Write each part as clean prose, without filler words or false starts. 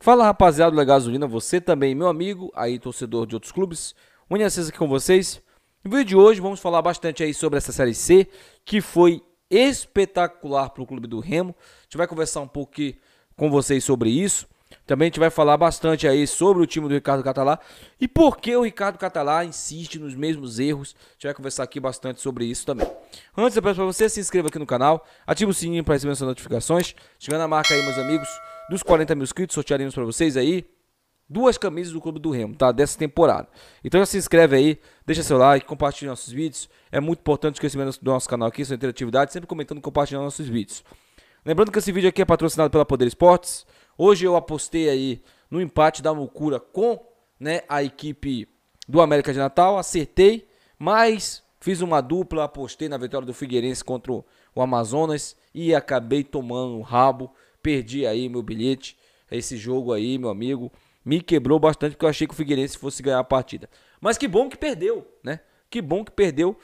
Fala, rapaziada da Gasolina, você também, meu amigo, aí torcedor de outros clubes, Unha César aqui com vocês. No vídeo de hoje vamos falar bastante aí sobre essa Série C, que foi espetacular para o clube do Remo. A gente vai conversar um pouco aqui com vocês sobre isso. Também a gente vai falar bastante aí sobre o time do Ricardo Catalá e por que o Ricardo Catalá insiste nos mesmos erros. A gente vai conversar aqui bastante sobre isso também. Antes, eu peço para você se inscreva aqui no canal, ative o sininho para receber as notificações. Chegando a marca aí, meus amigos, dos 40 mil inscritos, sortearemos para vocês aí 2 camisas do Clube do Remo, tá? Dessa temporada. Então já se inscreve aí, deixa seu like, compartilha nossos vídeos. É muito importante o crescimento do nosso canal aqui, sua interatividade, sempre comentando e compartilhando nossos vídeos. Lembrando que esse vídeo aqui é patrocinado pela Poder Esportes. Hoje eu apostei aí no empate da Mucura com, né, a equipe do América de Natal. Acertei, mas fiz uma dupla, apostei na vitória do Figueirense contra o Amazonas e acabei tomando um rabo. Perdi aí meu bilhete. Esse jogo aí, meu amigo, me quebrou bastante porque eu achei que o Figueirense fosse ganhar a partida. Mas que bom que perdeu, né? Que bom que perdeu,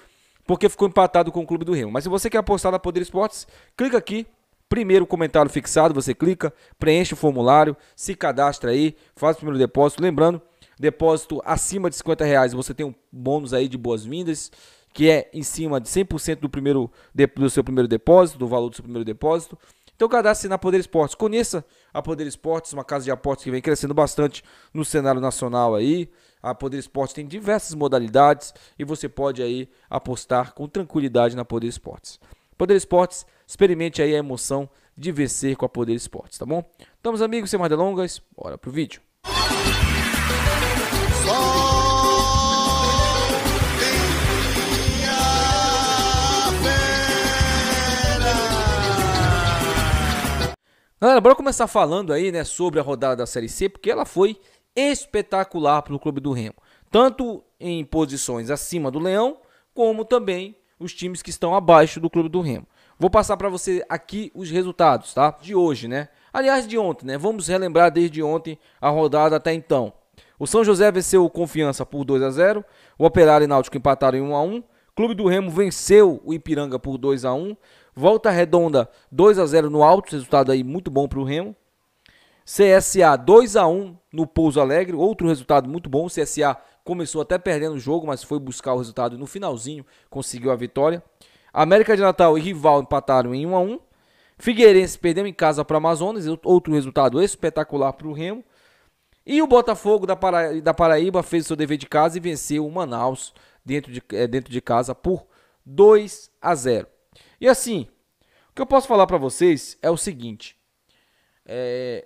porque ficou empatado com o Clube do Remo. Mas se você quer apostar na Poder Esportes, clica aqui. Primeiro comentário fixado, você clica, preenche o formulário, se cadastra aí, faz o primeiro depósito. Lembrando, depósito acima de R$50, você tem um bônus aí de boas-vindas, que é em cima de 100% do seu primeiro depósito, do valor do seu primeiro depósito. Então cadastre-se na Poder Esportes, conheça a Poder Esportes, uma casa de apostas que vem crescendo bastante no cenário nacional aí. A Poder Esportes tem diversas modalidades e você pode aí apostar com tranquilidade na Poder Esportes. Poder Esportes, experimente aí a emoção de vencer com a Poder Esportes, tá bom? Então, meus amigos, sem mais delongas, bora pro vídeo. Galera, bora começar falando aí, né, sobre a rodada da Série C, porque ela foi espetacular para o Clube do Remo. Tanto em posições acima do Leão, como também os times que estão abaixo do Clube do Remo. Vou passar para você aqui os resultados, tá? De hoje, né? Aliás, de ontem, né? Vamos relembrar desde ontem a rodada até então. O São José venceu o Confiança por 2-0. O Operário e Náutico empataram em 1-1. Clube do Remo venceu o Ipiranga por 2-1. Volta Redonda 2-0 no Alto, resultado aí muito bom para o Remo. CSA 2-1 no Pouso Alegre, outro resultado muito bom. O CSA começou até perdendo o jogo, mas foi buscar o resultado e no finalzinho conseguiu a vitória. América de Natal e Rival empataram em 1-1. Figueirense perdeu em casa para Amazonas, outro resultado espetacular para o Remo. E o Botafogo da Paraíba fez o seu dever de casa e venceu o Manaus dentro de casa por 2-0. E assim, o que eu posso falar para vocês é o seguinte.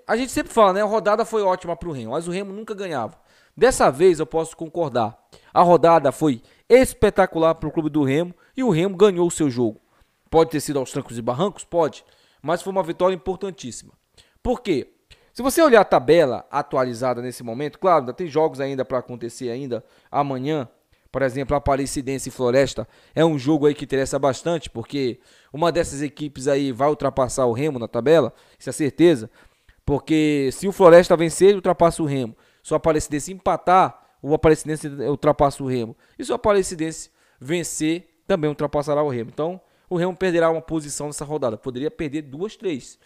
A gente sempre fala, né? A rodada foi ótima para o Remo, mas o Remo nunca ganhava. Dessa vez eu posso concordar. A rodada foi espetacular para o Clube do Remo e o Remo ganhou o seu jogo. Pode ter sido aos trancos e barrancos? Pode. Mas foi uma vitória importantíssima. Por quê? Se você olhar a tabela atualizada nesse momento, claro, ainda tem jogos ainda para acontecer ainda amanhã. Por exemplo, a Aparecidense e Floresta é um jogo aí que interessa bastante, porque uma dessas equipes aí vai ultrapassar o Remo na tabela, isso é certeza. Porque se o Floresta vencer, ele ultrapassa o Remo. Se o Aparecidense empatar, o Aparecidense ultrapassa o Remo. E se o Aparecidense vencer, também ultrapassará o Remo. Então, o Remo perderá uma posição nessa rodada. Poderia perder 2, 3.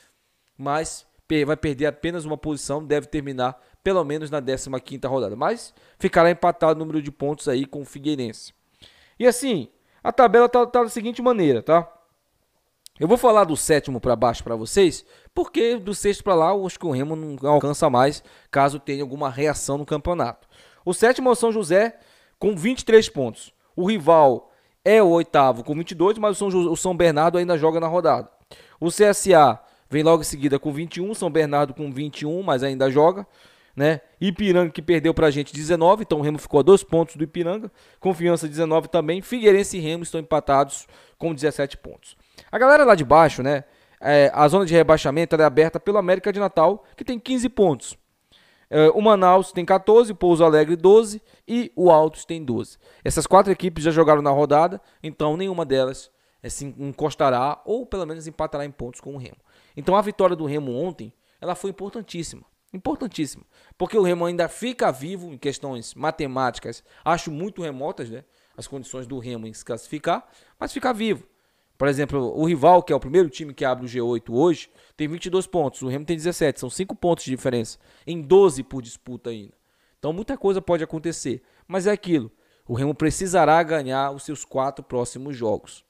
Mas vai perder apenas uma posição, deve terminar pelo menos na 15ª rodada. Mas ficará empatado o número de pontos aí com o Figueirense. E assim, a tabela tá da seguinte maneira, tá? Eu vou falar do 7º para baixo para vocês, porque do 6º para lá eu acho que o Remo não alcança mais, caso tenha alguma reação no campeonato. O 7º é o São José com 23 pontos. O rival é o 8º com 22, mas o São Bernardo ainda joga na rodada. O CSA vem logo em seguida com 21, São Bernardo com 21, mas ainda joga, né? Ipiranga que perdeu pra gente 19, então o Remo ficou a 2 pontos do Ipiranga. Confiança 19 também. Figueirense e Remo estão empatados com 17 pontos. A galera lá de baixo, né? A zona de rebaixamento é aberta pelo América de Natal, que tem 15 pontos. O Manaus tem 14, o Pouso Alegre 12 e o Altos tem 12. Essas 4 equipes já jogaram na rodada, então nenhuma delas se encostará ou pelo menos empatará em pontos com o Remo. Então a vitória do Remo ontem, ela foi importantíssima. Importantíssima. Porque o Remo ainda fica vivo em questões matemáticas. Acho muito remotas, né? As condições do Remo em se classificar, mas fica vivo. Por exemplo, o rival, que é o primeiro time que abre o G8 hoje, tem 22 pontos. O Remo tem 17. São 5 pontos de diferença. Em 12 por disputa ainda. Então muita coisa pode acontecer. Mas é aquilo. O Remo precisará ganhar os seus 4 próximos jogos.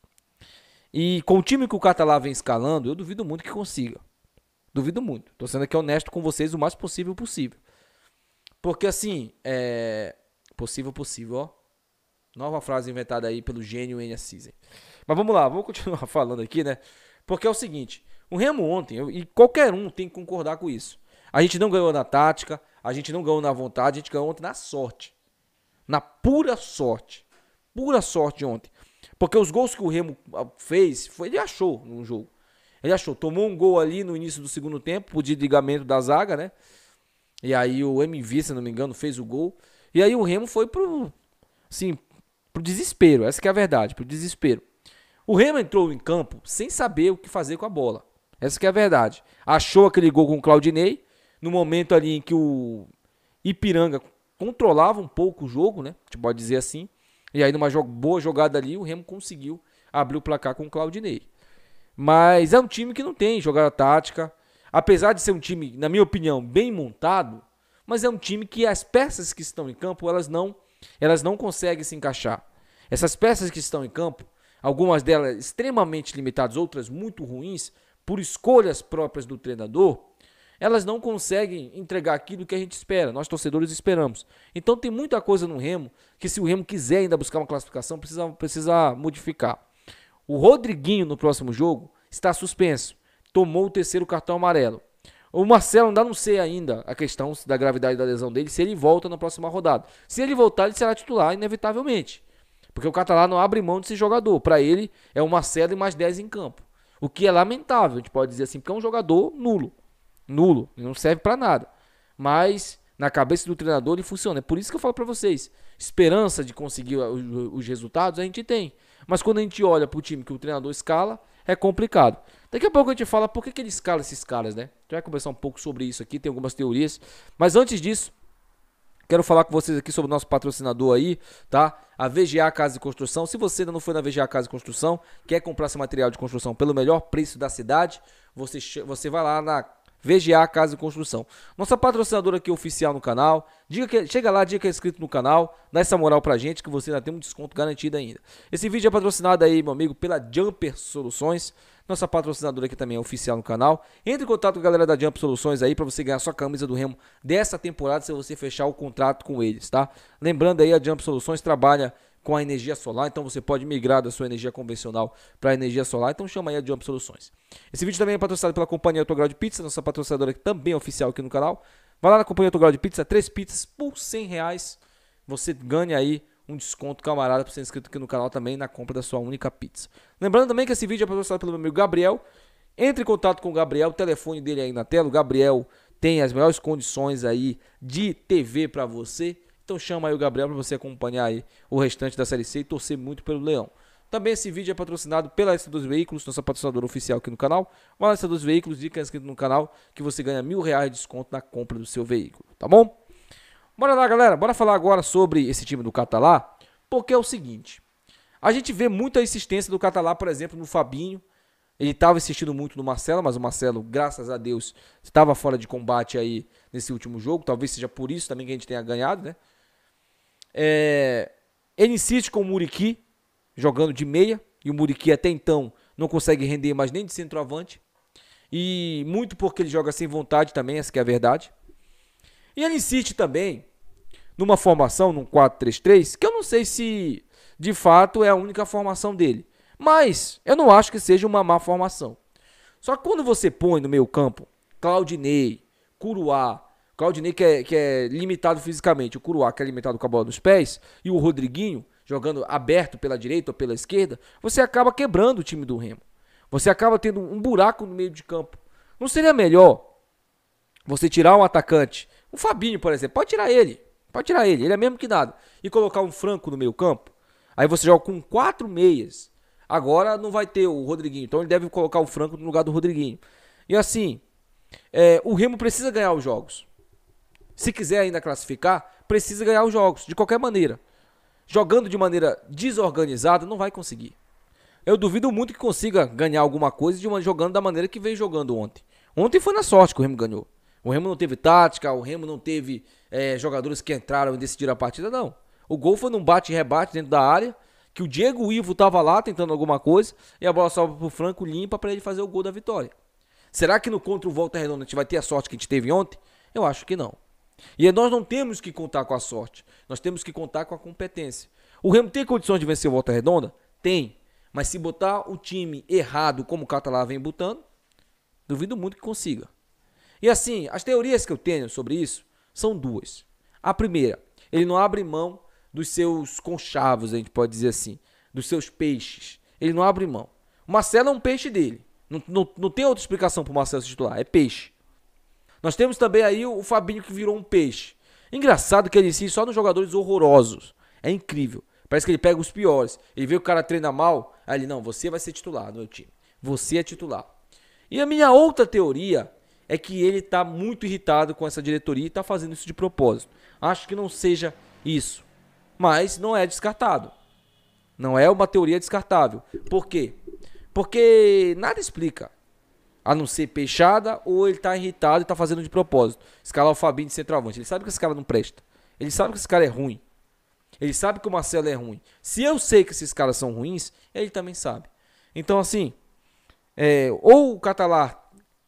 E com o time que o Catalá vem escalando, eu duvido muito que consiga. Duvido muito. Tô sendo aqui honesto com vocês o mais possível. Porque assim, possível, ó. Nova frase inventada aí pelo gênio N. Assisen. Mas vamos lá, vamos continuar falando aqui, né? Porque é o seguinte, o Remo ontem, e qualquer um tem que concordar com isso. A gente não ganhou na tática, a gente não ganhou na vontade, a gente ganhou ontem na sorte. Na pura sorte. Pura sorte ontem. Porque os gols que o Remo fez, ele achou no jogo. Ele achou, tomou um gol ali no início do segundo tempo, por desligamento da zaga, né? E aí o MV, se não me engano, fez o gol. E aí o Remo foi pro desespero, essa que é a verdade, pro desespero. O Remo entrou em campo sem saber o que fazer com a bola. Essa que é a verdade. Achou aquele gol com o Claudinei, no momento ali em que o Ipiranga controlava um pouco o jogo, né? A gente pode dizer assim. E aí numa boa jogada ali, o Remo conseguiu abrir o placar com o Claudinei. Mas é um time que não tem jogada tática. Apesar de ser um time, na minha opinião, bem montado, mas é um time que as peças que estão em campo, elas não conseguem se encaixar. Essas peças que estão em campo, algumas delas extremamente limitadas, outras muito ruins, por escolhas próprias do treinador, elas não conseguem entregar aquilo que a gente espera, nós torcedores esperamos. Então tem muita coisa no Remo, que se o Remo quiser ainda buscar uma classificação, precisa modificar. O Rodriguinho no próximo jogo está suspenso, tomou o 3º cartão amarelo. O Marcelo ainda não sei ainda a questão da gravidade da lesão dele, se ele volta na próxima rodada. Se ele voltar, ele será titular, inevitavelmente. Porque o Catalá não abre mão desse jogador. Para ele, é o Marcelo e mais 10 em campo. O que é lamentável, a gente pode dizer assim, porque é um jogador nulo. Nulo, não serve para nada. Mas, na cabeça do treinador, ele funciona. É por isso que eu falo para vocês, esperança de conseguir os resultados a gente tem. Mas quando a gente olha para o time que o treinador escala, é complicado. Daqui a pouco a gente fala por que ele escala esses caras, né? A gente vai conversar um pouco sobre isso aqui, tem algumas teorias. Mas antes disso, quero falar com vocês aqui sobre o nosso patrocinador aí, tá? A VGA Casa de Construção. Se você ainda não foi na VGA Casa de Construção, quer comprar seu material de construção pelo melhor preço da cidade, você vai lá na VGA Casa de Construção. Nossa patrocinadora aqui oficial no canal. Chega lá, diga que é inscrito no canal. Dá essa moral pra gente que você ainda tem um desconto garantido ainda. Esse vídeo é patrocinado aí, meu amigo, pela Jumper Soluções. Nossa patrocinadora aqui também é oficial no canal. Entre em contato com a galera da Jumper Soluções aí pra você ganhar sua camisa do Remo dessa temporada se você fechar o contrato com eles, tá? Lembrando aí, a Jumper Soluções trabalha com a energia solar, então você pode migrar da sua energia convencional para a energia solar, então chama aí a Jump Soluções. Esse vídeo também é patrocinado pela Companhia Autograu de Pizza, nossa patrocinadora que também é oficial aqui no canal. Vai lá na Companhia Autograu de Pizza, 3 pizzas por R$100, você ganha aí um desconto camarada para ser inscrito aqui no canal também na compra da sua única pizza. Lembrando também que esse vídeo é patrocinado pelo meu amigo Gabriel. Entre em contato com o Gabriel, o telefone dele aí na tela, o Gabriel tem as melhores condições aí de TV para você. Então chama aí o Gabriel para você acompanhar aí o restante da Série C e torcer muito pelo Leão. Também esse vídeo é patrocinado pela S2 Veículos, nossa patrocinadora oficial aqui no canal. Vai lá na S2 Veículos, dica inscrito no canal, que você ganha R$1.000 de desconto na compra do seu veículo, tá bom? Bora lá, galera, bora falar agora sobre esse time do Catalá, porque é o seguinte, a gente vê muita insistência do Catalá, por exemplo, no Fabinho. Ele estava insistindo muito no Marcelo, mas o Marcelo, graças a Deus, estava fora de combate aí nesse último jogo. Talvez seja por isso também que a gente tenha ganhado, né? Ele insiste com o Muriqui, jogando de meia, e o Muriqui até então não consegue render mais nem de centroavante, e muito porque ele joga sem vontade também, essa que é a verdade. E ele insiste também numa formação, num 4-3-3, que eu não sei se de fato é a única formação dele, mas eu não acho que seja uma má formação. Só que quando você põe no meio campo Claudinei, Curuá, Claudinei que é limitado fisicamente, o Curuá que é limitado com a bola nos pés, e o Rodriguinho jogando aberto pela direita ou pela esquerda, você acaba quebrando o time do Remo. Você acaba tendo um buraco no meio de campo. Não seria melhor você tirar um atacante, o Fabinho, por exemplo, pode tirar ele, ele é mesmo que nada, e colocar um Franco no meio campo? Aí você joga com 4 meias. Agora não vai ter o Rodriguinho, então ele deve colocar o Franco no lugar do Rodriguinho. E assim, o Remo precisa ganhar os jogos. Se quiser ainda classificar, precisa ganhar os jogos, de qualquer maneira. Jogando de maneira desorganizada, não vai conseguir. Eu duvido muito que consiga ganhar alguma coisa jogando da maneira que veio jogando ontem. Ontem foi na sorte que o Remo ganhou. O Remo não teve tática, o Remo não teve jogadores que entraram e decidiram a partida, não. O gol foi num bate e rebate dentro da área, que o Diego Ivo tava lá tentando alguma coisa, e a bola sobra pro Franco limpa para ele fazer o gol da vitória. Será que no contra o Volta Redonda a gente vai ter a sorte que a gente teve ontem? Eu acho que não. E nós não temos que contar com a sorte, nós temos que contar com a competência. O Remo tem condições de vencer o Volta Redonda? Tem. Mas se botar o time errado como o Catalá vem botando, duvido muito que consiga. E assim, as teorias que eu tenho sobre isso são duas. A primeira, ele não abre mão dos seus conchavos, a gente pode dizer assim, dos seus peixes. Ele não abre mão. O Marcelo é um peixe dele. Não tem outra explicação para o Marcelo se titular, é peixe. Nós temos também aí o Fabinho que virou um peixe. Engraçado que ele insiste só nos jogadores horrorosos. É incrível. Parece que ele pega os piores. Ele vê que o cara treina mal, aí ele, não, você vai ser titular no meu time. Você é titular. E a minha outra teoria é que ele tá muito irritado com essa diretoria e tá fazendo isso de propósito. Acho que não seja isso, mas não é descartado. Não é uma teoria descartável. Por quê? Porque nada explica, a não ser peixada ou ele tá irritado e tá fazendo de propósito. Escalar o Fabinho de centroavante. Ele sabe que esse cara não presta. Ele sabe que esse cara é ruim. Ele sabe que o Marcelo é ruim. Se eu sei que esses caras são ruins, ele também sabe. Então assim, ou o Catalá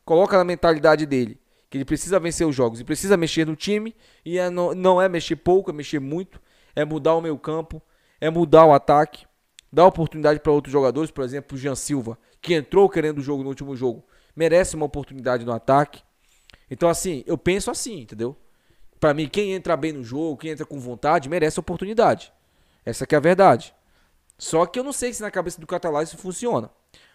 coloca na mentalidade dele que ele precisa vencer os jogos e precisa mexer no time, e não é mexer pouco, é mexer muito, é mudar o meio campo, é mudar o ataque, dar oportunidade para outros jogadores, por exemplo, o Jean Silva, que entrou querendo o jogo no último jogo, merece uma oportunidade no ataque. Então assim, eu penso assim, entendeu? Para mim, quem entra bem no jogo, quem entra com vontade, merece oportunidade. Essa que é a verdade. Só que eu não sei se na cabeça do Catalá isso funciona.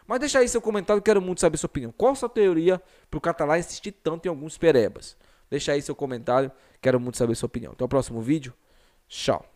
Mas deixa aí seu comentário, quero muito saber sua opinião. Qual a sua teoria para o Catalá insistir tanto em alguns perebas? Deixa aí seu comentário, quero muito saber sua opinião. Até o próximo vídeo. Tchau.